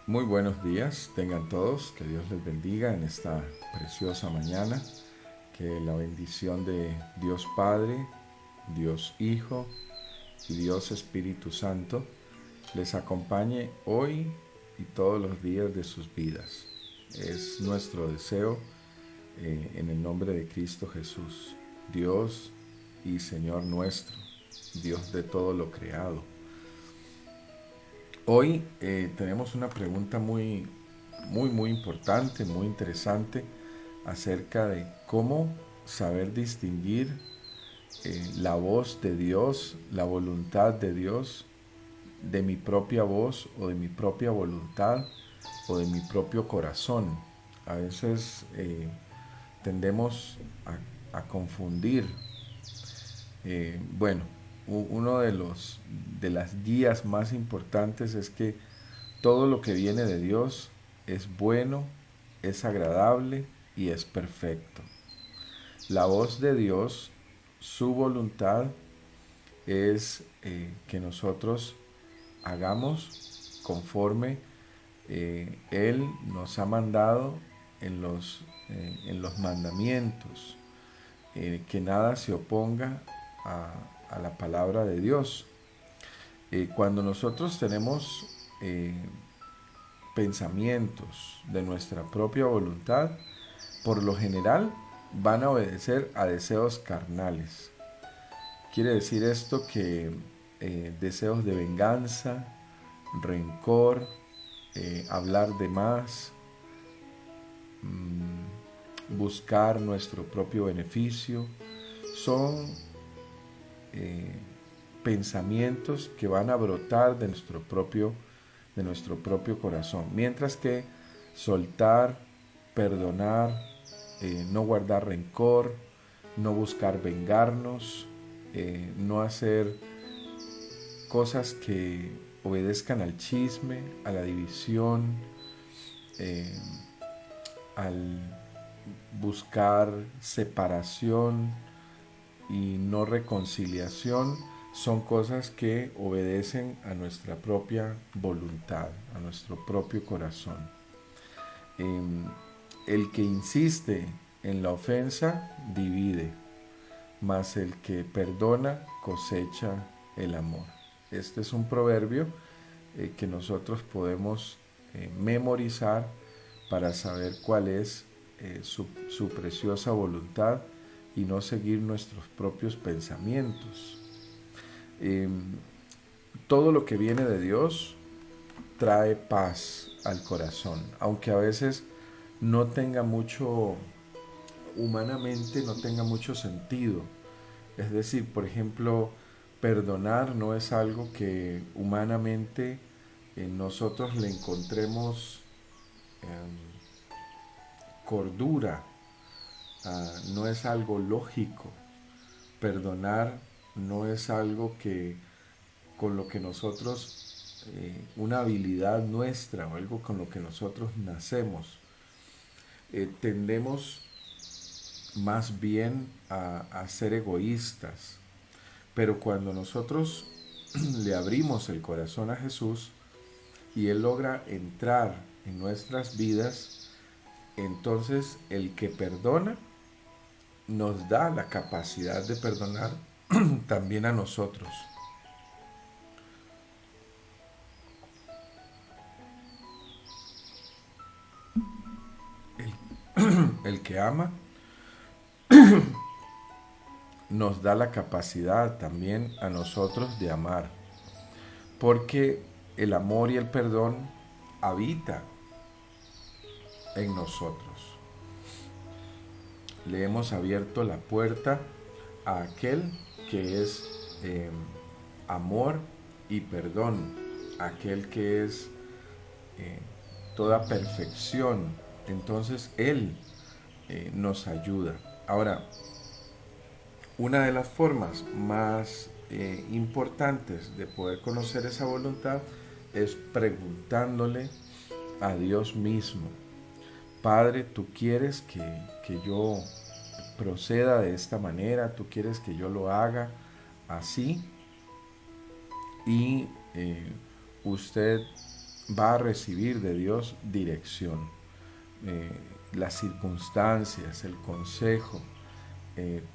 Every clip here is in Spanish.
Muy buenos días, tengan todos, que Dios les bendiga en esta preciosa mañana, que la bendición de Dios Padre, Dios Hijo y Dios Espíritu Santo les acompañe hoy y todos los días de sus vidas. Es nuestro deseo en el nombre de Cristo Jesús, Dios y Señor nuestro, Dios de todo lo creado. Hoy tenemos una pregunta muy importante, muy interesante acerca de cómo saber distinguir la voz de Dios, la voluntad de Dios, de mi propia voz o de mi propia voluntad o de mi propio corazón. A veces tendemos a confundir. Bueno, uno de las guías más importantes es que todo lo que viene de Dios es bueno, es agradable y es perfecto. La voz de Dios, su voluntad es que nosotros hagamos conforme Él nos ha mandado en los mandamientos, que nada se oponga a la palabra de Dios. Cuando nosotros tenemos pensamientos de nuestra propia voluntad, por lo general van a obedecer a deseos carnales. Quiere decir esto que deseos de venganza, rencor, hablar de más, buscar nuestro propio beneficio, son eh, pensamientos que van a brotar de nuestro propio corazón. Mientras que soltar, perdonar, no guardar rencor, no buscar vengarnos, no hacer cosas que obedezcan al chisme, a la división, eh, al buscar separación y no reconciliación, son cosas que obedecen a nuestra propia voluntad, a nuestro propio corazón. Eh, el que insiste en la ofensa divide, mas el que perdona cosecha el amor. Este es un proverbio que nosotros podemos memorizar para saber cuál es su preciosa voluntad y no seguir nuestros propios pensamientos. Eh, Todo lo que viene de Dios trae paz al corazón, aunque a veces no tenga mucho, humanamente no tenga mucho sentido. Es decir, por ejemplo, perdonar no es algo que humanamente nosotros le encontremos cordura, no es algo lógico. Perdonar no es algo que con lo que nosotros, una habilidad nuestra o algo con lo que nosotros nacemos. Tendemos más bien a ser egoístas, pero cuando nosotros le abrimos el corazón a Jesús y Él logra entrar en nuestras vidas, entonces el que perdona nos da la capacidad de perdonar también a nosotros. El que ama nos da la capacidad también a nosotros de amar, porque el amor y el perdón habita en nosotros. Le hemos abierto la puerta a aquel que es amor y perdón, aquel que es eh, toda perfección. Entonces Él nos ayuda. Ahora, una de las formas más importantes de poder conocer esa voluntad es preguntándole a Dios mismo: Padre, tú quieres que yo proceda de esta manera, tú quieres que yo lo haga así, y usted va a recibir de Dios dirección. Las circunstancias, el consejo,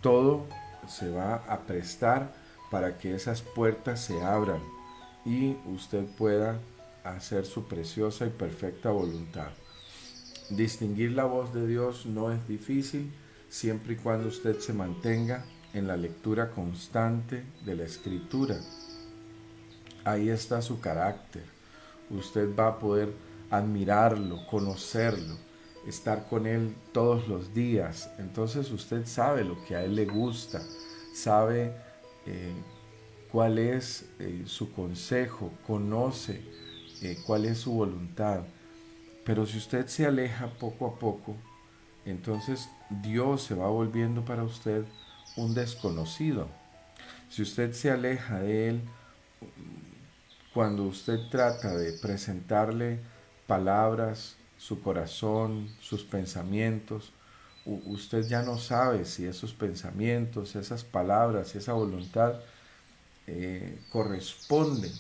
todo se va a prestar para que esas puertas se abran y usted pueda hacer su preciosa y perfecta voluntad. Distinguir la voz de Dios no es difícil siempre y cuando usted se mantenga en la lectura constante de la Escritura. Ahí está su carácter. Usted va a poder admirarlo, conocerlo, estar con Él todos los días. Entonces usted sabe lo que a Él le gusta, sabe cuál es su consejo, conoce cuál es su voluntad. Pero si usted se aleja poco a poco, entonces Dios se va volviendo para usted un desconocido. Si usted se aleja de Él, cuando usted trata de presentarle palabras, su corazón, sus pensamientos, usted ya no sabe si esos pensamientos, esas palabras, esa voluntad corresponden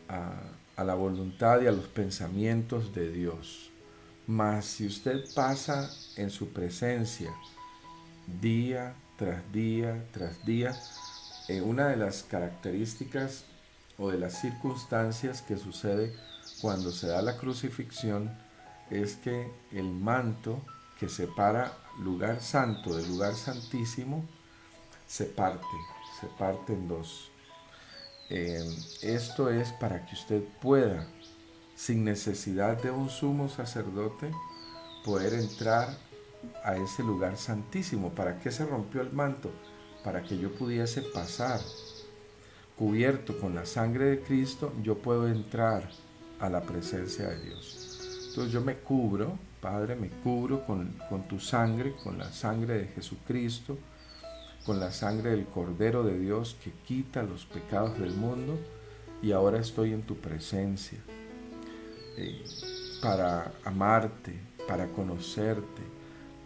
a, a la voluntad y a los pensamientos de Dios. Mas si usted pasa en su presencia día tras día tras día, una de las características o de las circunstancias que sucede cuando se da la crucifixión es que el manto que separa lugar santo del lugar santísimo se parte en dos. Esto es para que usted pueda, sin necesidad de un sumo sacerdote, poder entrar a ese lugar santísimo. ¿Para qué se rompió el manto? Para que yo pudiese pasar. Cubierto con la sangre de Cristo, yo puedo entrar a la presencia de Dios. Entonces yo me cubro, Padre, me cubro con tu sangre, con la sangre de Jesucristo, con la sangre del Cordero de Dios que quita los pecados del mundo, y ahora estoy en tu presencia para amarte, para conocerte,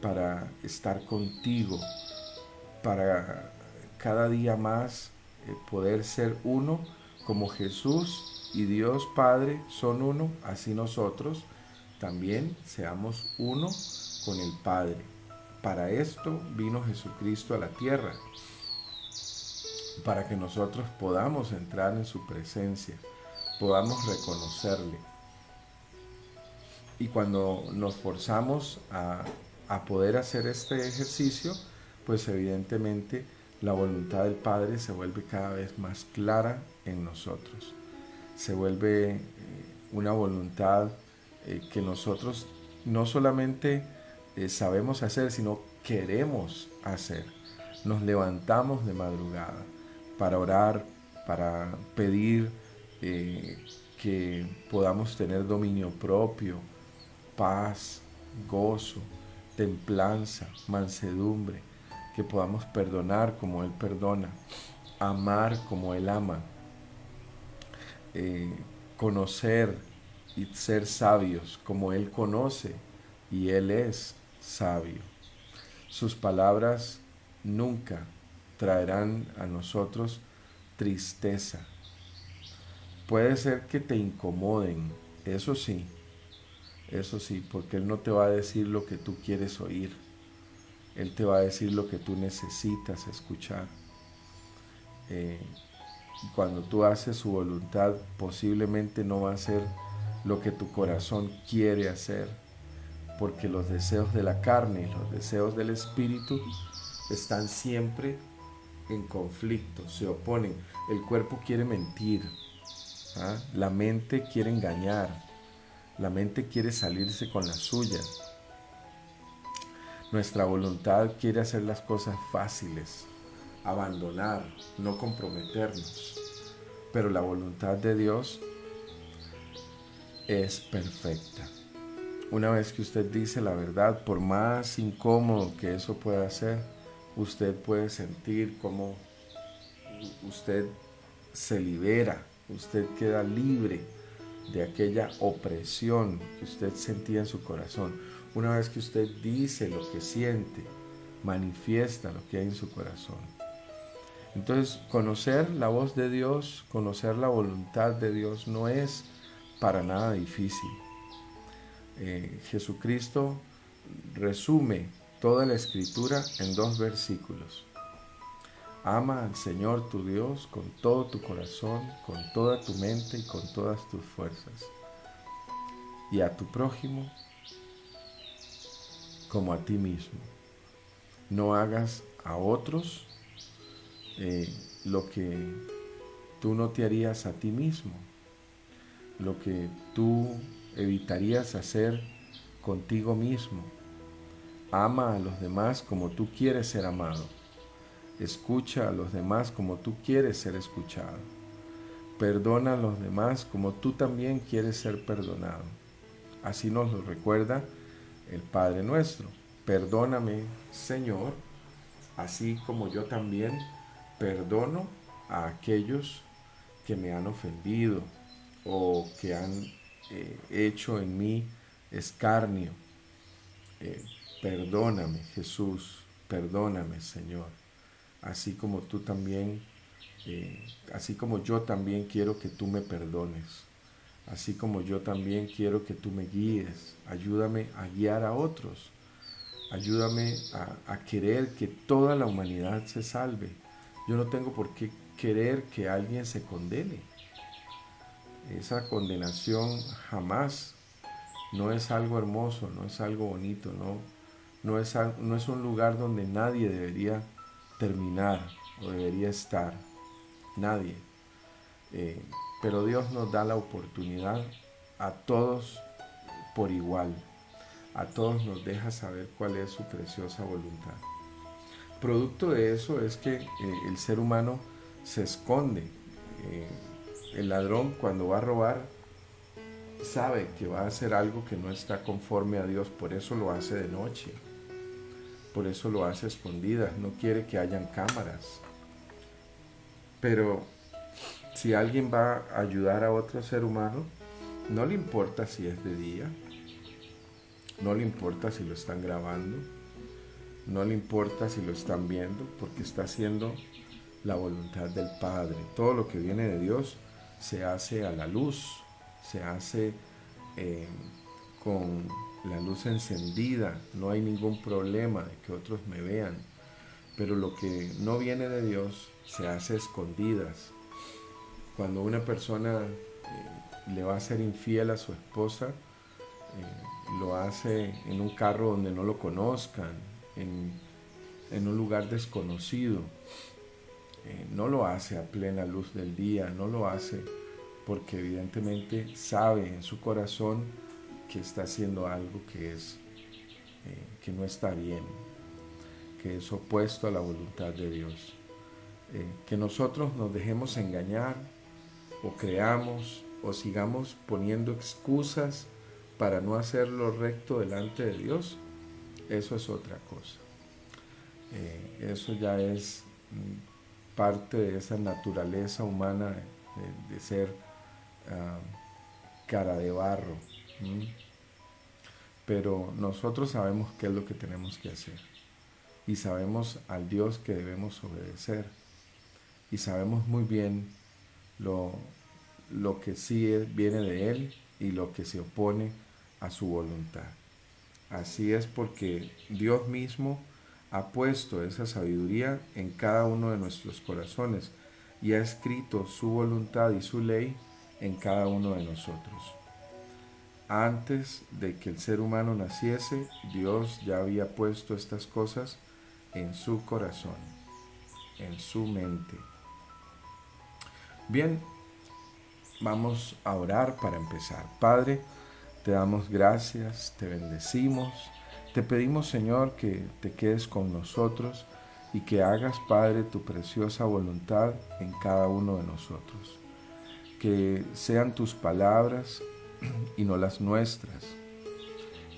para estar contigo, para cada día más poder ser uno como Jesús y Dios Padre son uno, así nosotros también seamos uno con el Padre. Para esto vino Jesucristo a la tierra, para que nosotros podamos entrar en su presencia, podamos reconocerle. Y cuando nos forzamos a poder hacer este ejercicio, pues evidentemente la voluntad del Padre se vuelve cada vez más clara en nosotros. Se vuelve una voluntad que nosotros no solamente sabemos hacer, sino queremos hacer. Nos levantamos de madrugada para orar, para pedir que podamos tener dominio propio, paz, gozo, templanza, mansedumbre, que podamos perdonar como Él perdona, amar como Él ama, conocer y ser sabios como Él conoce y Él es sabio. Sus palabras nunca traerán a nosotros tristeza. Puede ser que te incomoden, eso sí, porque Él no te va a decir lo que tú quieres oír. Él te va a decir lo que tú necesitas escuchar. Cuando tú haces su voluntad, posiblemente no va a ser lo que tu corazón quiere hacer, porque los deseos de la carne y los deseos del espíritu están siempre en conflicto, se oponen. El cuerpo quiere mentir, ¿ah? La mente quiere engañar, la mente quiere salirse con la suya. Nuestra voluntad quiere hacer las cosas fáciles, abandonar, no comprometernos. Pero la voluntad de Dios es perfecta. Una vez que usted dice la verdad, por más incómodo que eso pueda ser, usted puede sentir cómo usted se libera, usted queda libre de aquella opresión que usted sentía en su corazón. Una vez que usted dice lo que siente, manifiesta lo que hay en su corazón. Entonces, conocer la voz de Dios, conocer la voluntad de Dios no es para nada difícil. Jesucristo resume toda la Escritura en 2 versículos. Ama al Señor tu Dios con todo tu corazón, con toda tu mente y con todas tus fuerzas. Y a tu prójimo como a ti mismo. No hagas a otros lo que tú no te harías a ti mismo, lo que tú evitarías hacer contigo mismo. Ama a los demás como tú quieres ser amado. Escucha a los demás como tú quieres ser escuchado. Perdona a los demás como tú también quieres ser perdonado. Así nos lo recuerda el Padre nuestro. Perdóname, Señor, así como yo también perdono a aquellos que me han ofendido o que han hecho en mí escarnio. Perdóname, Jesús, perdóname, Señor, así como tú también, así como yo también quiero que tú me perdones, así como yo también quiero que tú me guíes. Ayúdame a guiar a otros, ayúdame a querer que toda la humanidad se salve. Yo no tengo por qué querer que alguien se condene. Esa condenación jamás no es algo hermoso, no es algo bonito, no es un lugar donde nadie debería terminar o debería estar. Nadie. Pero Dios nos da la oportunidad a todos por igual. A todos nos deja saber cuál es su preciosa voluntad. Producto de eso es que el ser humano se esconde. El ladrón, cuando va a robar, sabe que va a hacer algo que no está conforme a Dios, por eso lo hace de noche, por eso lo hace a escondidas, no quiere que hayan cámaras. Pero si alguien va a ayudar a otro ser humano, no le importa si es de día, no le importa si lo están grabando, no le importa si lo están viendo, porque está haciendo la voluntad del Padre. Todo lo que viene de Dios se hace a la luz, se hace con la luz encendida, no hay ningún problema de que otros me vean. Pero lo que no viene de Dios se hace a escondidas. Cuando una persona le va a ser infiel a su esposa, lo hace en un carro donde no lo conozcan, en un lugar desconocido. No lo hace a plena luz del día, no lo hace porque evidentemente sabe en su corazón que está haciendo algo que no está bien, que es opuesto a la voluntad de Dios. Que nosotros nos dejemos engañar o creamos o sigamos poniendo excusas para no hacer lo recto delante de Dios, eso es otra cosa. Eso ya es parte de esa naturaleza humana de ser cara de barro. Pero nosotros sabemos qué es lo que tenemos que hacer y sabemos al Dios que debemos obedecer y sabemos muy bien lo que sí viene de Él y lo que se opone a su voluntad. Así es porque Dios mismo ha puesto esa sabiduría en cada uno de nuestros corazones y ha escrito su voluntad y su ley en cada uno de nosotros. Antes de que el ser humano naciese, Dios ya había puesto estas cosas en su corazón, en su mente. Bien, vamos a orar para empezar. Padre, te damos gracias, te bendecimos, te pedimos, Señor, que te quedes con nosotros y que hagas, Padre, tu preciosa voluntad en cada uno de nosotros. Que sean tus palabras y no las nuestras.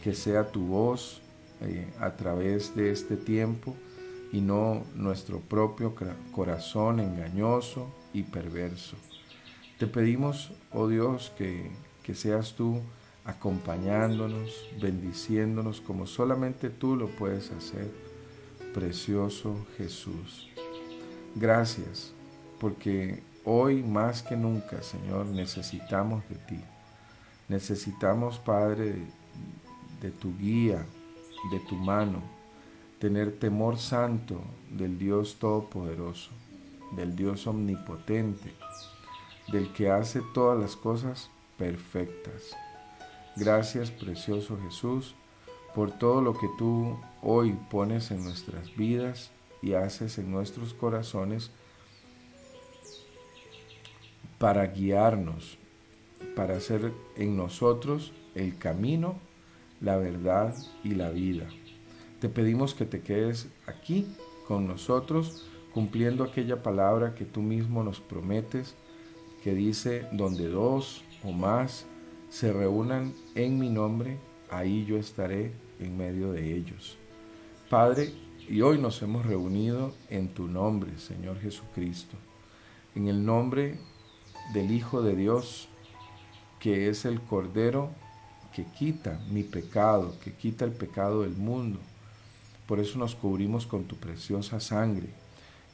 Que sea tu voz a través de este tiempo y no nuestro propio corazón engañoso y perverso. Te pedimos, oh Dios, que seas tú acompañándonos, bendiciéndonos como solamente tú lo puedes hacer, precioso Jesús. Gracias, porque hoy más que nunca, Señor, necesitamos de ti. Necesitamos, Padre, de tu guía, de tu mano, tener temor santo del Dios Todopoderoso, del Dios Omnipotente, del que hace todas las cosas perfectas. Gracias, precioso Jesús, por todo lo que tú hoy pones en nuestras vidas y haces en nuestros corazones para guiarnos, para hacer en nosotros el camino, la verdad y la vida. Te pedimos que te quedes aquí con nosotros, cumpliendo aquella palabra que tú mismo nos prometes, que dice, donde dos o más se reúnan en mi nombre, ahí yo estaré en medio de ellos. Padre, y hoy nos hemos reunido en tu nombre, Señor Jesucristo, en el nombre del Hijo de Dios, que es el Cordero que quita mi pecado, que quita el pecado del mundo. Por eso nos cubrimos con tu preciosa sangre.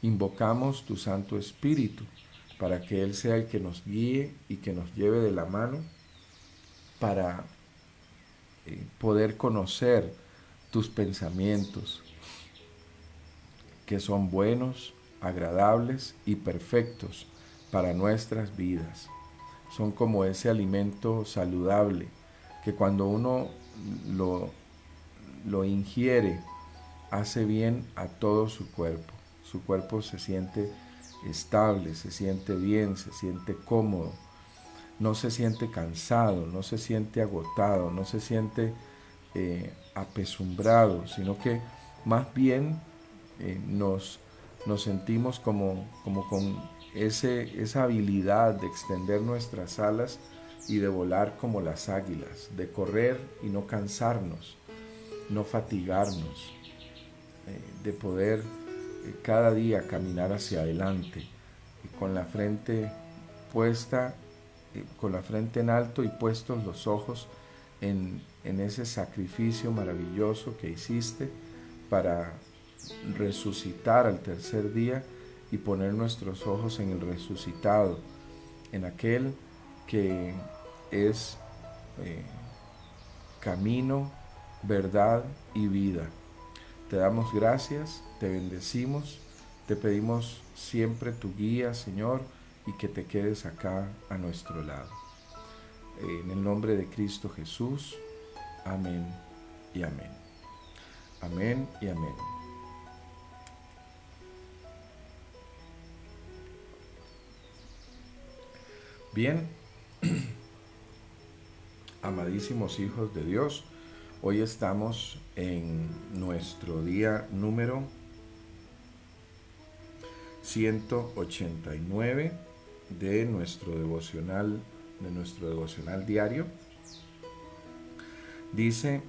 Invocamos tu Santo Espíritu para que Él sea el que nos guíe y que nos lleve de la mano para poder conocer tus pensamientos, que son buenos, agradables y perfectos para nuestras vidas. Son como ese alimento saludable que cuando uno lo ingiere hace bien a todo su cuerpo. Su cuerpo se siente estable, se siente bien, se siente cómodo, no se siente cansado, no se siente agotado, no se siente apesumbrado, sino que más bien nos sentimos como con esa habilidad de extender nuestras alas y de volar como las águilas, de correr y no cansarnos, no fatigarnos, de poder cada día caminar hacia adelante, con la frente puesta, con la frente en alto y puestos los ojos en ese sacrificio maravilloso que hiciste para resucitar al tercer día y poner nuestros ojos en el resucitado, en aquel que es camino, verdad y vida. Te damos gracias, te bendecimos, te pedimos siempre tu guía, Señor, y que te quedes acá a nuestro lado. En el nombre de Cristo Jesús, amén y amén. Amén y amén. Bien, amadísimos hijos de Dios, hoy estamos en nuestro día número 189 de nuestro devocional diario. Dice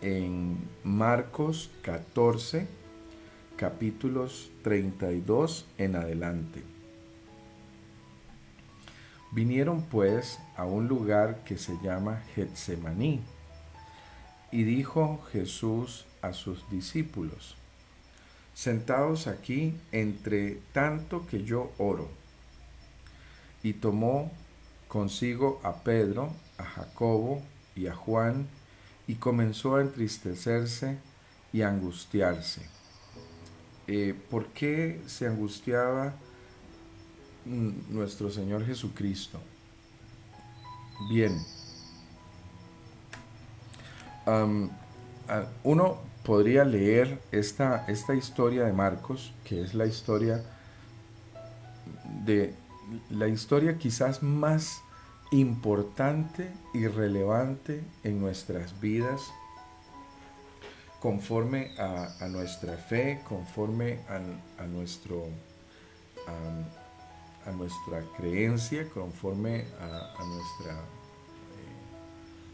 en Marcos 14, capítulos 32 en adelante. Vinieron pues a un lugar que se llama Getsemaní, y dijo Jesús a sus discípulos: sentaos aquí entre tanto que yo oro. Y tomó consigo a Pedro, a Jacobo y a Juan, y comenzó a entristecerse y a angustiarse. ¿Por qué se angustiaba nuestro Señor Jesucristo? Bien, uno podría leer esta historia de Marcos, que es la historia quizás más importante y relevante en nuestras vidas, conforme a nuestra fe, conforme a nuestra creencia, conforme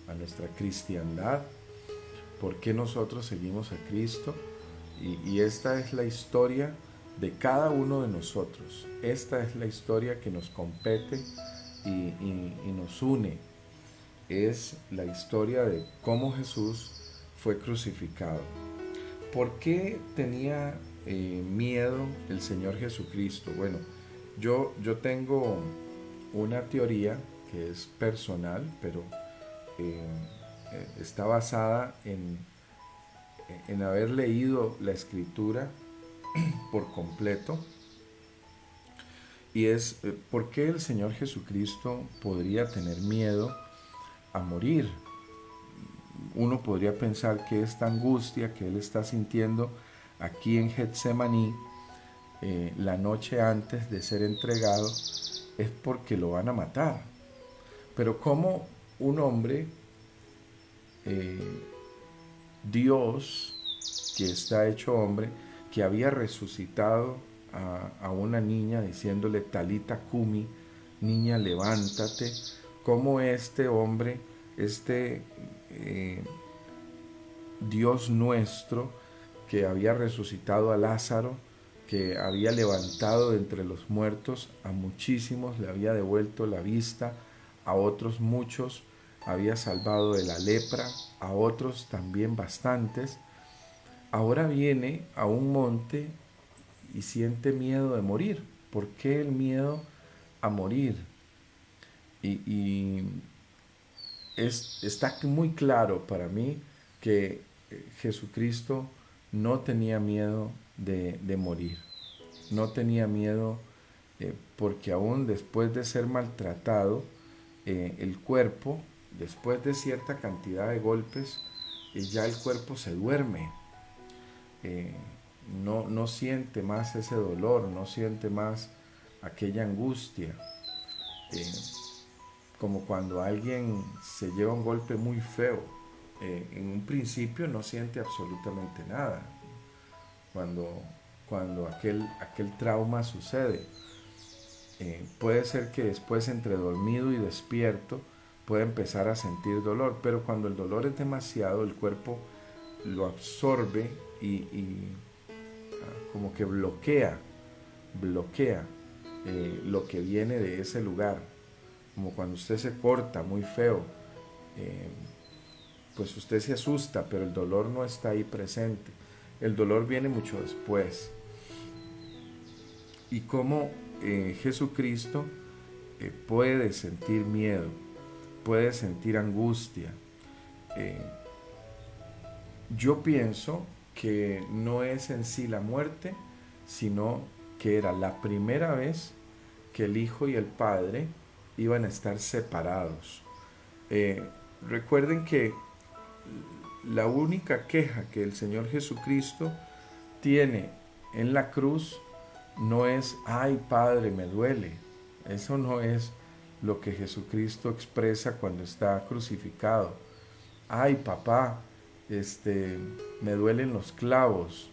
a nuestra cristiandad, por qué nosotros seguimos a Cristo. Y esta es la historia de cada uno de nosotros. Esta es la historia que nos compete y nos une. Es la historia de cómo Jesús fue crucificado. ¿Por qué tenía miedo el Señor Jesucristo? Bueno, yo tengo una teoría que es personal, pero está basada en haber leído la escritura por completo, y es ¿por qué el Señor Jesucristo podría tener miedo a morir? Uno podría pensar que esta angustia que Él está sintiendo aquí en Getsemaní, la noche antes de ser entregado, es porque lo van a matar. Pero ¿cómo un hombre, eh, Dios, que está hecho hombre, que había resucitado a una niña diciéndole Talita Kumi, niña levántate, cómo este hombre, eh, Dios nuestro, que había resucitado a Lázaro, que había levantado de entre los muertos a muchísimos, le había devuelto la vista, a otros muchos había salvado de la lepra, a otros también bastantes, ahora viene a un monte y siente miedo de morir. ¿Por qué el miedo a morir? Y está muy claro para mí que Jesucristo no tenía miedo de morir. No tenía miedo porque aún después de ser maltratado, el cuerpo, después de cierta cantidad de golpes, ya el cuerpo se duerme. Eh, no siente más ese dolor, no siente más aquella angustia. Eh, Como cuando alguien se lleva un golpe muy feo. En un principio no siente absolutamente nada. Cuando aquel trauma sucede. Puede ser que después entre dormido y despierto pueda empezar a sentir dolor, pero cuando el dolor es demasiado, el cuerpo lo absorbe y como que bloquea lo que viene de ese lugar. Como cuando usted se corta muy feo, eh, pues usted se asusta, pero el dolor no está ahí presente. El dolor viene mucho después. Y cómo Jesucristo puede sentir miedo, puede sentir angustia. Eh, yo pienso que no es en sí la muerte, sino que era la primera vez que el Hijo y el Padre iban a estar separados. Recuerden que la única queja que el Señor Jesucristo tiene en la cruz no es, ay Padre, me duele. Eso no es lo que Jesucristo expresa cuando está crucificado. Ay papá, me duelen los clavos,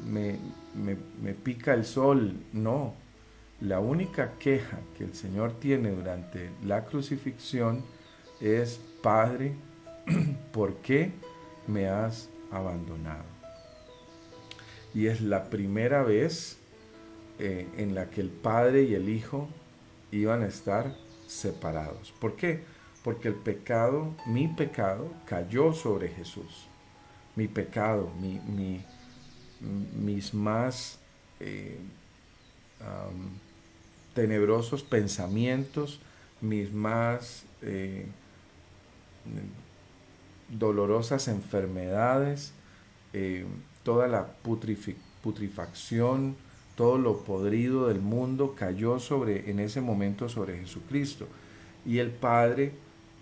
me, me pica el sol. No, la única queja que el Señor tiene durante la crucifixión es, Padre, ¿por qué me has abandonado? Y es la primera vez en la que el Padre y el Hijo iban a estar separados. ¿Por qué? Porque el pecado, mi pecado, cayó sobre Jesús. Mi pecado, mis más tenebrosos pensamientos, mis más dolorosas enfermedades, toda la putrefacción, todo lo podrido del mundo cayó en ese momento sobre Jesucristo. Y el Padre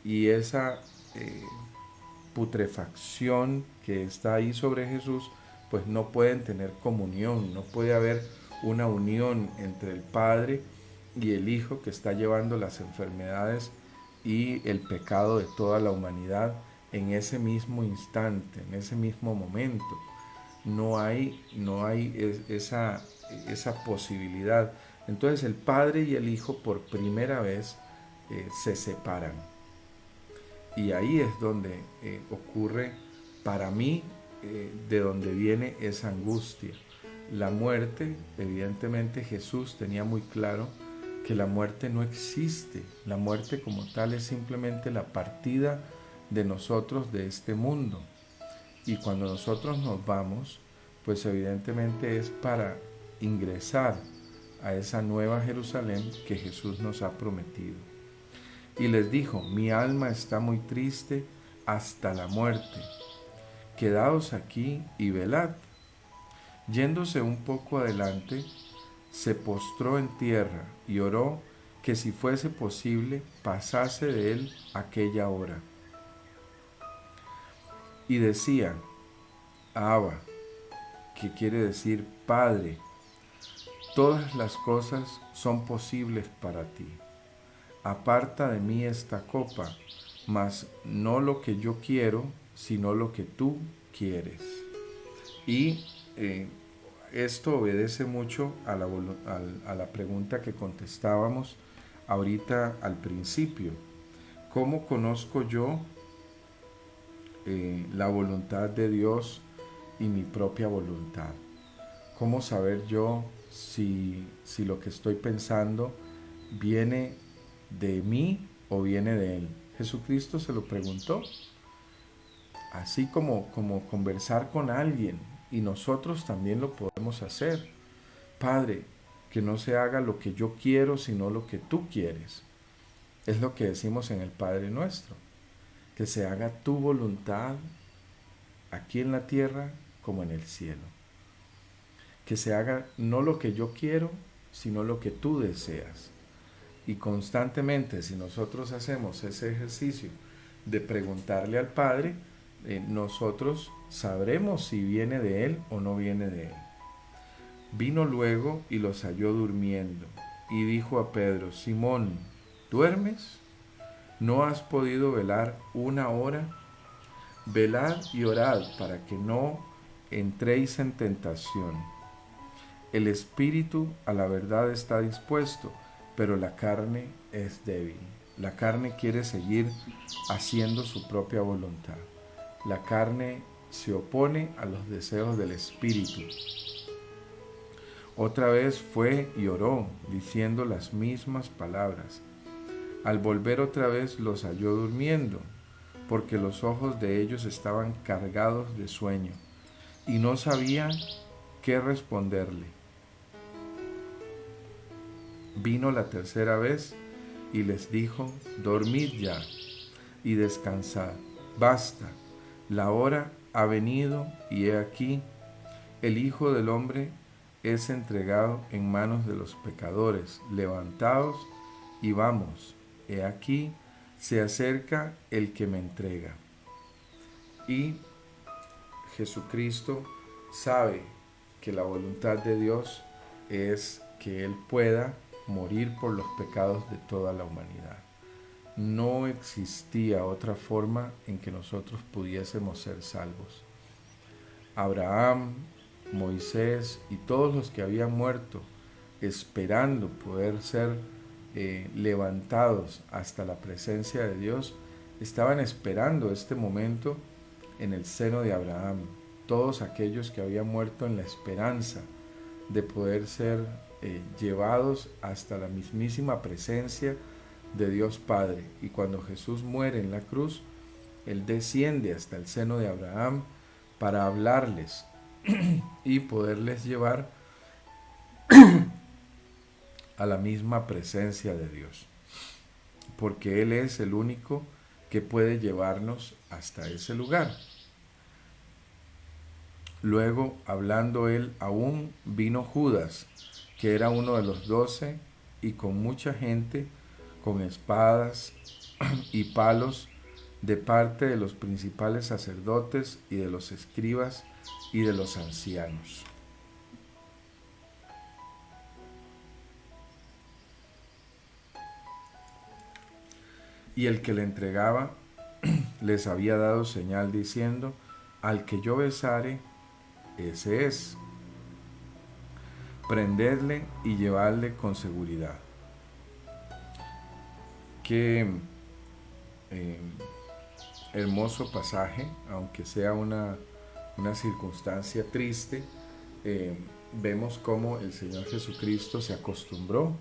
y esa putrefacción que está ahí sobre Jesús, pues no pueden tener comunión, no puede haber una unión entre el Padre y el Hijo que está llevando las enfermedades y el pecado de toda la humanidad en ese mismo instante, en ese mismo momento. No hay esa posibilidad. Entonces el Padre y el Hijo por primera vez se separan. Y ahí es donde ocurre, para mí, de donde viene esa angustia. La muerte, evidentemente Jesús tenía muy claro que la muerte no existe. La muerte como tal es simplemente la partida de nosotros de este mundo. Y cuando nosotros nos vamos, pues evidentemente es para ingresar a esa nueva Jerusalén que Jesús nos ha prometido. Y les dijo: mi alma está muy triste hasta la muerte. Quedaos aquí y velad. Yéndose un poco adelante, se postró en tierra y oró que si fuese posible pasase de él aquella hora. Y decía: Abba, que quiere decir Padre, todas las cosas son posibles para ti. Aparta de mí esta copa, mas no lo que yo quiero, sino lo que tú quieres. Y esto obedece mucho a la pregunta que contestábamos ahorita al principio. ¿Cómo conozco yo la voluntad de Dios y mi propia voluntad? ¿Cómo saber yo si lo que estoy pensando viene de mí o viene de Él? Jesucristo se lo preguntó, así como conversar con alguien, y nosotros también lo podemos hacer. Padre, que no se haga lo que yo quiero, sino lo que tú quieres. Es lo que decimos en el Padre Nuestro, que se haga tu voluntad aquí en la tierra como en el cielo. Que se haga no lo que yo quiero, sino lo que tú deseas. Y constantemente, si nosotros hacemos ese ejercicio de preguntarle al Padre, nosotros sabremos si viene de Él o no viene de Él. Vino luego y los halló durmiendo, y dijo a Pedro: Simón, ¿duermes? ¿No has podido velar una hora? Velad y orad para que no entréis en tentación. El espíritu a la verdad está dispuesto, pero la carne es débil. La carne quiere seguir haciendo su propia voluntad. La carne se opone a los deseos del espíritu. Otra vez fue y oró, diciendo las mismas palabras. Al volver otra vez los halló durmiendo, porque los ojos de ellos estaban cargados de sueño, y no sabían qué responderle. Vino la tercera vez y les dijo: dormid ya y descansad. Basta, la hora ha venido, y he aquí, el Hijo del Hombre es entregado en manos de los pecadores. Levantaos y vamos, he aquí, se acerca el que me entrega. Y Jesucristo sabe que la voluntad de Dios es que Él pueda morir por los pecados de toda la humanidad. No existía otra forma en que nosotros pudiésemos ser salvos. Abraham, Moisés y todos los que habían muerto esperando poder ser levantados hasta la presencia de Dios, estaban esperando este momento en el seno de Abraham. Todos aquellos que habían muerto en la esperanza de poder ser llevados hasta la mismísima presencia de Dios Padre. Y cuando Jesús muere en la cruz, Él desciende hasta el seno de Abraham para hablarles y poderles llevar a la misma presencia de Dios, porque Él es el único que puede llevarnos hasta ese lugar. Luego, hablando Él aún, vino Judas, que era uno de los 12, y con mucha gente, con espadas y palos, de parte de los principales sacerdotes y de los escribas y de los ancianos. Y el que le entregaba les había dado señal diciendo: al que yo besare, ese es. Prendedle y llevadle con seguridad. Qué hermoso pasaje, aunque sea una circunstancia triste. Vemos cómo el Señor Jesucristo se acostumbró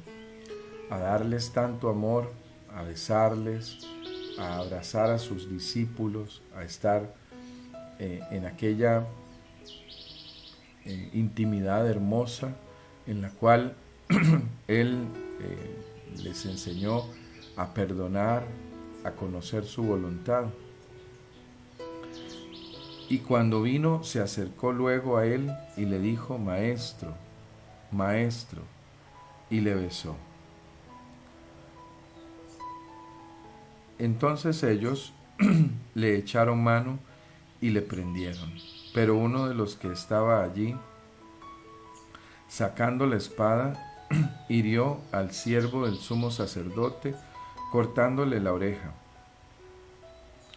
a darles tanto amor, a besarles, a abrazar a sus discípulos, a estar en aquella intimidad hermosa en la cual Él les enseñó a perdonar, a conocer su voluntad. Y cuando vino, se acercó luego a él y le dijo, Maestro, Maestro, y le besó. Entonces ellos le echaron mano y le prendieron. Pero uno de los que estaba allí, sacando la espada, hirió al siervo del sumo sacerdote, cortándole la oreja.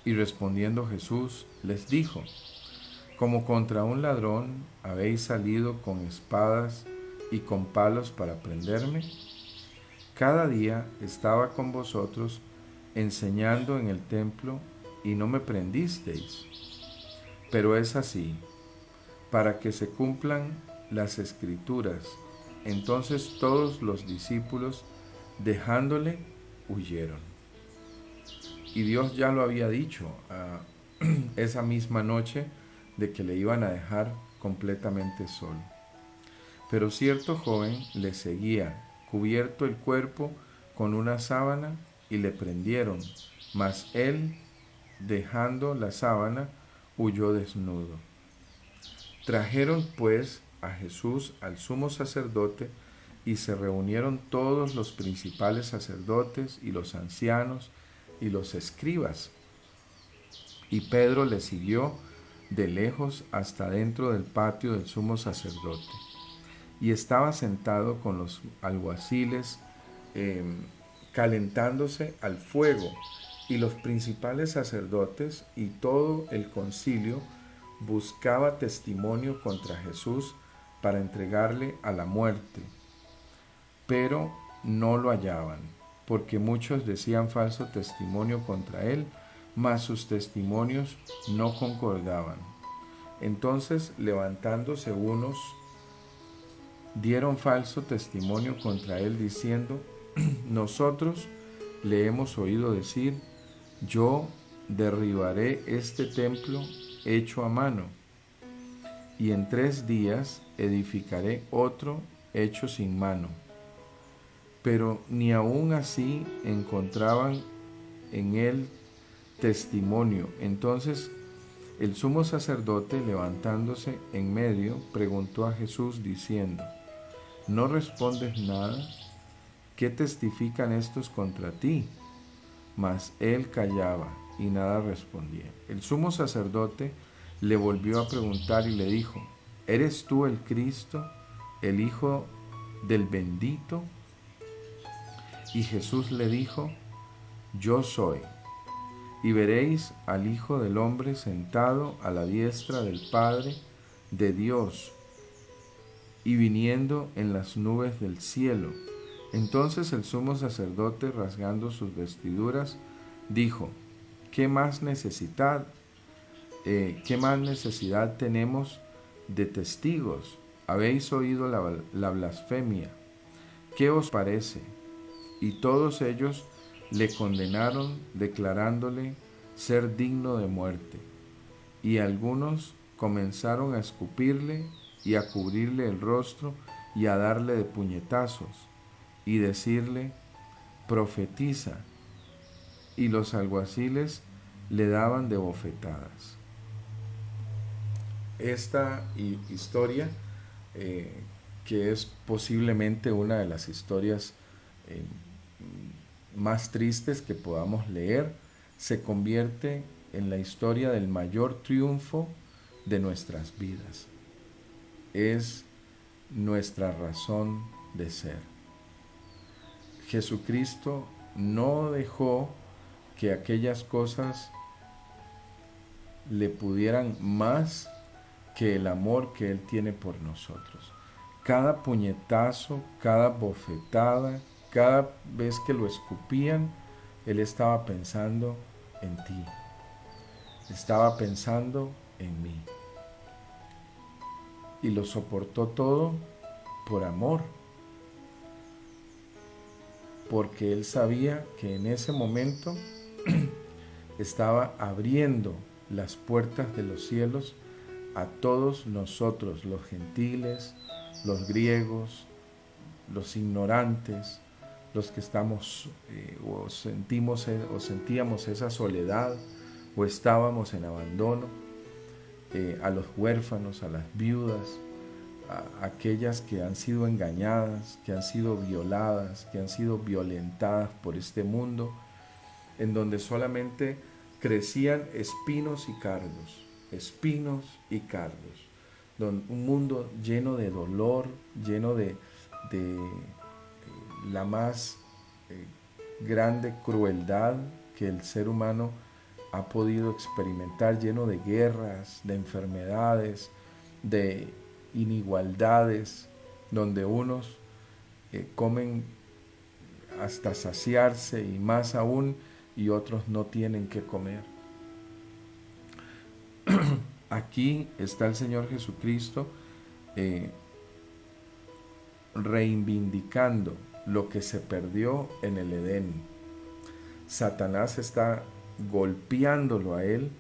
Y respondiendo Jesús les dijo, como contra un ladrón habéis salido con espadas y con palos para prenderme. Cada día estaba con vosotros enseñando en el templo y no me prendisteis. Pero es así, para que se cumplan las Escrituras. Entonces todos los discípulos, dejándole, huyeron. Y Dios ya lo había dicho esa misma noche de que le iban a dejar completamente solo. Pero cierto joven le seguía, cubierto el cuerpo con una sábana, y le prendieron, mas él, dejando la sábana, huyó desnudo. Trajeron pues a Jesús al sumo sacerdote, y se reunieron todos los principales sacerdotes y los ancianos y los escribas. Y Pedro le siguió de lejos hasta dentro del patio del sumo sacerdote. Y estaba sentado con los alguaciles, calentándose al fuego, y los principales sacerdotes y todo el concilio buscaba testimonio contra Jesús para entregarle a la muerte, pero no lo hallaban, porque muchos decían falso testimonio contra él, mas sus testimonios no concordaban. Entonces, levantándose unos, dieron falso testimonio contra él, diciendo, nosotros le hemos oído decir, yo derribaré este templo hecho a mano, y en 3 días edificaré otro hecho sin mano. Pero ni aun así encontraban en él testimonio. Entonces el sumo sacerdote, levantándose en medio, preguntó a Jesús diciendo, ¿no respondes nada? ¿Qué testifican estos contra ti? Mas él callaba y nada respondía. El sumo sacerdote le volvió a preguntar y le dijo, ¿eres tú el Cristo, el Hijo del bendito? Y Jesús le dijo, yo soy. Y veréis al Hijo del Hombre sentado a la diestra del Padre de Dios y viniendo en las nubes del cielo. Entonces el sumo sacerdote, rasgando sus vestiduras, dijo, ¿qué más necesidad tenemos de testigos? Habéis oído la blasfemia. ¿Qué os parece? Y todos ellos le condenaron, declarándole ser digno de muerte. Y algunos comenzaron a escupirle y a cubrirle el rostro y a darle de puñetazos y decirle, profetiza. Y los alguaciles le daban de bofetadas. Esta historia, que es posiblemente una de las historias más tristes que podamos leer, se convierte en la historia del mayor triunfo de nuestras vidas. Es nuestra razón de ser. Jesucristo no dejó que aquellas cosas le pudieran más que el amor que Él tiene por nosotros. Cada puñetazo, cada bofetada, cada vez que lo escupían, Él estaba pensando en ti. Estaba pensando en mí. Y lo soportó todo por amor. Porque Él sabía que en ese momento estaba abriendo las puertas de los cielos a todos nosotros, los gentiles, los griegos, los ignorantes, los que estamos o sentíamos esa soledad o estábamos en abandono, a los huérfanos, a las viudas, a aquellas que han sido engañadas, que han sido violadas, que han sido violentadas por este mundo, en donde solamente crecían espinos y cardos, espinos y cardos, un mundo lleno de dolor, lleno de la más grande crueldad que el ser humano ha podido experimentar, lleno de guerras, de enfermedades, de inigualdades, donde unos comen hasta saciarse y más aún, y otros no tienen que comer. Aquí está el Señor Jesucristo reivindicando lo que se perdió en el Edén. Satanás está golpeándolo a él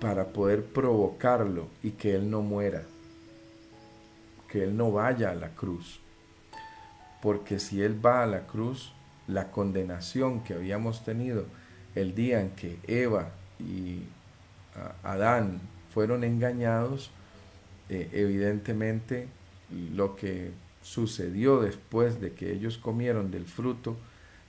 para poder provocarlo y que él no muera, que él no vaya a la cruz. Porque si él va a la cruz, la condenación que habíamos tenido el día en que Eva y Adán fueron engañados, evidentemente lo que sucedió después de que ellos comieron del fruto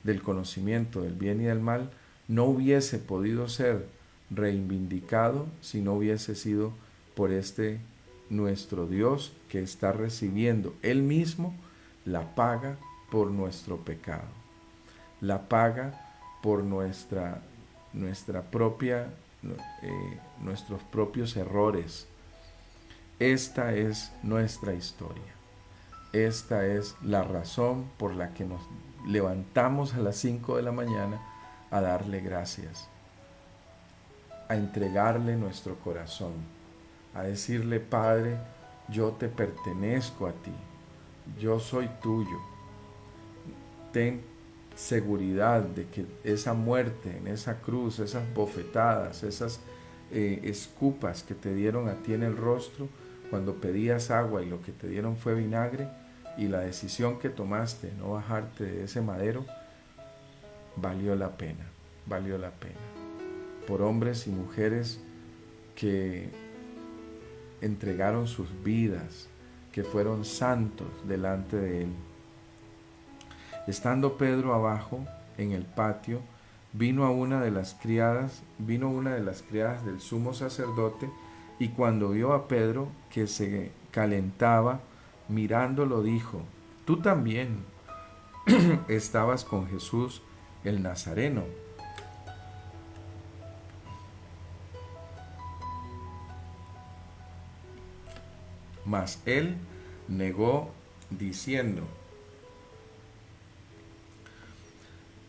del conocimiento del bien y del mal, no hubiese podido ser reivindicado si no hubiese sido por este nuestro Dios, que está recibiendo Él mismo la paga por nuestro pecado, la paga por nuestra propia, nuestros propios errores. Esta es nuestra historia. Esta es la razón por la que nos levantamos a las 5 de la mañana a darle gracias, a entregarle nuestro corazón, a decirle: Padre, yo te pertenezco a ti, yo soy tuyo. Ten seguridad de que esa muerte en esa cruz, esas bofetadas, esas escupas que te dieron a ti en el rostro cuando pedías agua y lo que te dieron fue vinagre, y la decisión que tomaste de no bajarte de ese madero, valió la pena, valió la pena. Por hombres y mujeres que entregaron sus vidas, que fueron santos delante de Él. Estando Pedro abajo en el patio, vino una de las criadas del sumo sacerdote, y cuando vio a Pedro que se calentaba, mirándolo dijo: tú también estabas con Jesús el Nazareno. Mas él negó diciendo: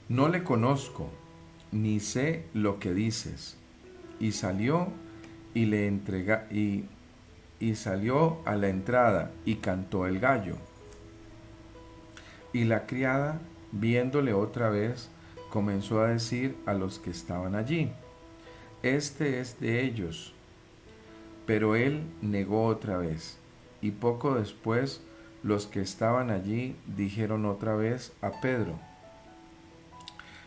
no le conozco, ni sé lo que dices. Y salió y salió a la entrada y cantó el gallo. Y la criada, viéndole otra vez, comenzó a decir a los que estaban allí: este es de ellos. Pero él negó otra vez. Y poco después los que estaban allí dijeron otra vez a Pedro: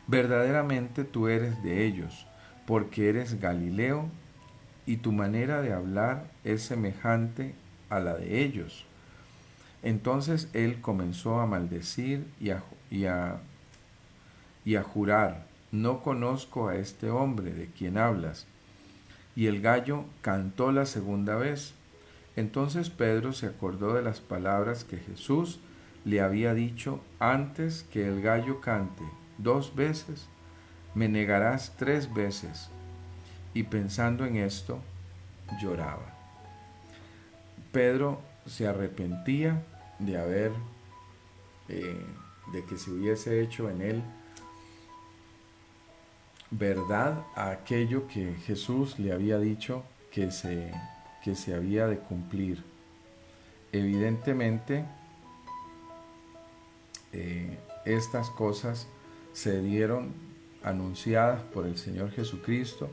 verdaderamente tú eres de ellos, porque eres Galileo, y tu manera de hablar es semejante a la de ellos. Entonces él comenzó a maldecir y a jurar: no conozco a este hombre de quien hablas. Y el gallo cantó la segunda vez. Entonces Pedro se acordó de las palabras que Jesús le había dicho: antes que el gallo cante 2 veces, me negarás 3 veces. Y pensando en esto, lloraba. Pedro se arrepentía de que se hubiese hecho en él verdad a aquello que Jesús le había dicho que se había de cumplir. Evidentemente, estas cosas se dieron anunciadas por el Señor Jesucristo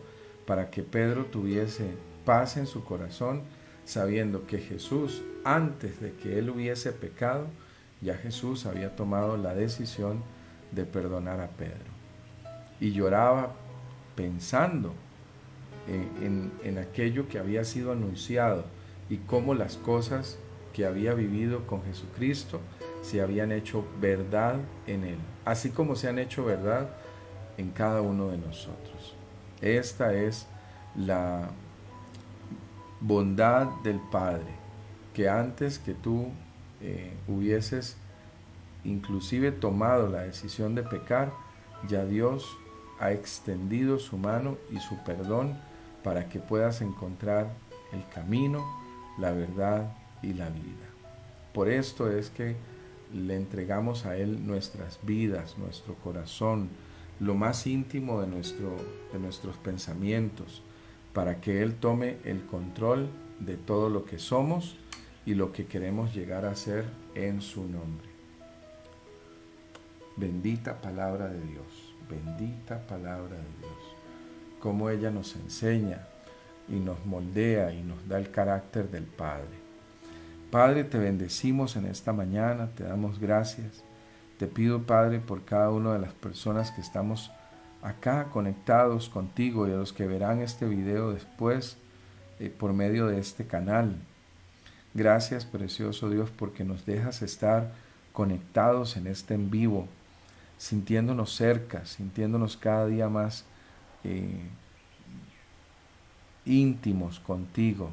para que Pedro tuviese paz en su corazón, sabiendo que Jesús, antes de que él hubiese pecado, Ya Jesús había tomado la decisión de perdonar a Pedro. Y lloraba pensando en aquello que había sido anunciado y cómo las cosas que había vivido con Jesucristo se habían hecho verdad en Él, así como se han hecho verdad en cada uno de nosotros. Esta es la bondad del Padre, que antes que tú hubieses inclusive tomado la decisión de pecar, ya Dios ha extendido su mano y su perdón para que puedas encontrar el camino, la verdad y la vida. Por esto es que le entregamos a Él nuestras vidas, nuestro corazón, lo más íntimo de nuestros pensamientos, para que Él tome el control de todo lo que somos y lo que queremos llegar a ser en su nombre. Bendita palabra de Dios, bendita palabra de Dios, cómo ella nos enseña y nos moldea y nos da el carácter del Padre. Padre, te bendecimos en esta mañana, te damos gracias. Te pido, Padre, por cada una de las personas que estamos acá conectados contigo y a los que verán este video después por medio de este canal. Gracias, precioso Dios, porque nos dejas estar conectados en este en vivo, sintiéndonos cerca, sintiéndonos cada día más íntimos contigo.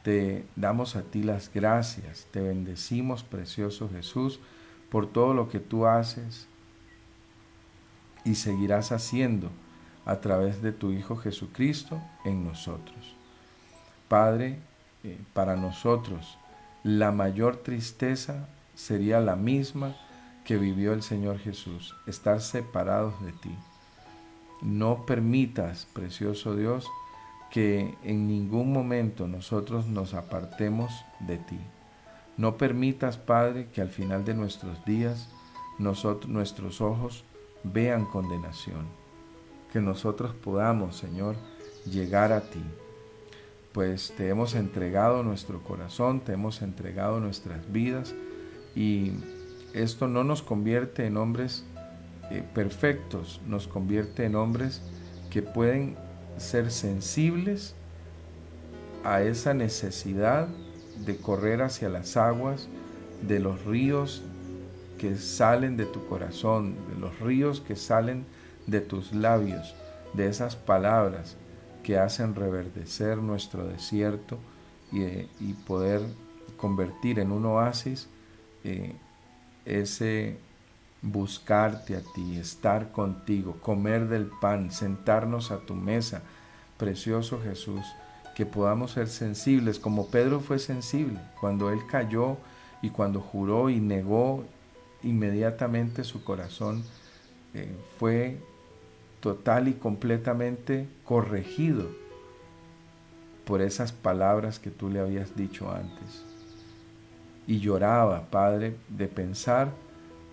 Te damos a ti las gracias, te bendecimos, precioso Jesús, por todo lo que tú haces y seguirás haciendo a través de tu Hijo Jesucristo en nosotros. Padre, para nosotros la mayor tristeza sería la misma que vivió el Señor Jesús, estar separados de ti. No permitas, precioso Dios, que en ningún momento nosotros nos apartemos de ti. No permitas, Padre, que al final de nuestros días nuestros ojos vean condenación. Que nosotros podamos, Señor, llegar a ti. Pues te hemos entregado nuestro corazón, te hemos entregado nuestras vidas y esto no nos convierte en hombres perfectos, nos convierte en hombres que pueden ser sensibles a esa necesidad de correr hacia las aguas de los ríos que salen de tu corazón, de los ríos que salen de tus labios, de esas palabras que hacen reverdecer nuestro desierto y poder convertir en un oasis ese buscarte a ti, estar contigo, comer del pan, sentarnos a tu mesa, precioso Jesús, que podamos ser sensibles, como Pedro fue sensible cuando él cayó y cuando juró y negó inmediatamente su corazón, fue total y completamente corregido por esas palabras que tú le habías dicho antes. Y lloraba, Padre, de pensar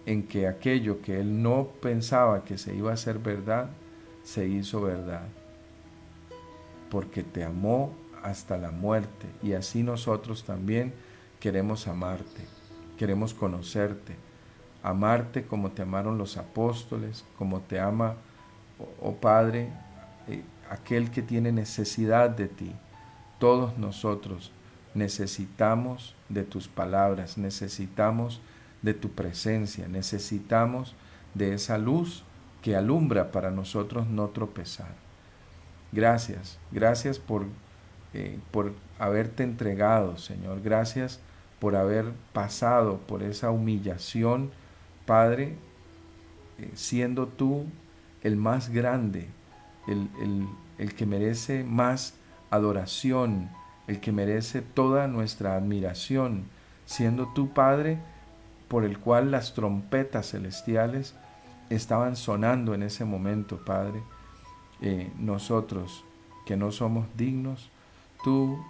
en que aquello que él no pensaba que se iba a hacer verdad, se hizo verdad. Porque te amó hasta la muerte y así nosotros también queremos amarte, queremos conocerte, amarte como te amaron los apóstoles, como te ama, oh Padre, aquel que tiene necesidad de ti. Todos nosotros necesitamos de tus palabras, necesitamos de tu presencia, necesitamos de esa luz que alumbra para nosotros no tropezar. Gracias, gracias por haberte entregado, Señor. Gracias por haber pasado por esa humillación, Padre, siendo tú el más grande, el que merece más adoración, el que merece toda nuestra admiración, siendo tú, Padre, por el cual las trompetas celestiales estaban sonando en ese momento, Padre. Nosotros que no somos dignos, tú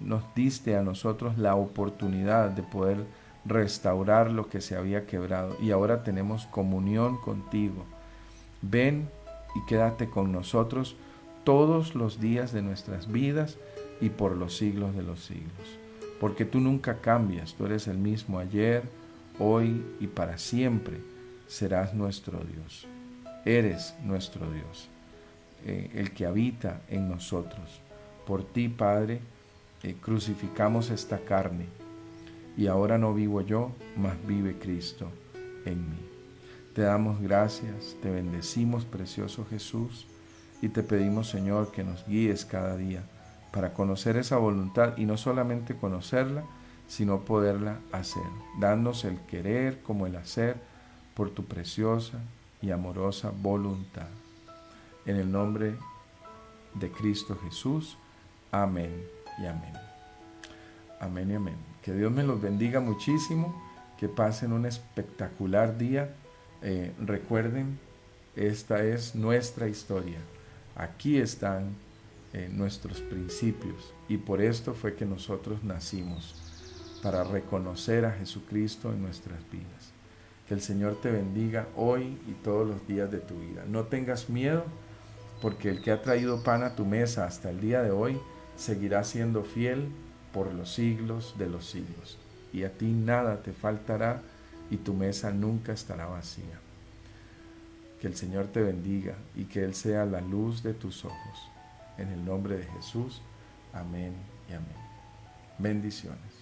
nos diste a nosotros la oportunidad de poder restaurar lo que se había quebrado y ahora tenemos comunión contigo. Ven y quédate con nosotros todos los días de nuestras vidas y por los siglos de los siglos. Porque tú nunca cambias, tú eres el mismo ayer, hoy y para siempre serás nuestro Dios. Eres nuestro Dios, el que habita en nosotros. Por ti, Padre, crucificamos esta carne, y ahora no vivo yo, mas vive Cristo en mí. Te damos gracias, te bendecimos, precioso Jesús, y te pedimos, Señor, que nos guíes cada día para conocer esa voluntad, y no solamente conocerla, sino poderla hacer. Danos el querer como el hacer por tu preciosa y amorosa voluntad. En el nombre de Cristo Jesús. Amén y amén. Amén y amén. Que Dios me los bendiga muchísimo, que pasen un espectacular día. Recuerden, esta es nuestra historia. Aquí están nuestros principios, y por esto fue que nosotros nacimos, para reconocer a Jesucristo en nuestras vidas. Que el Señor te bendiga hoy y todos los días de tu vida. No tengas miedo, porque el que ha traído pan a tu mesa hasta el día de hoy seguirá siendo fiel por los siglos de los siglos. Y a ti nada te faltará, y tu mesa nunca estará vacía. Que el Señor te bendiga y que Él sea la luz de tus ojos. En el nombre de Jesús. Amén y amén. Bendiciones.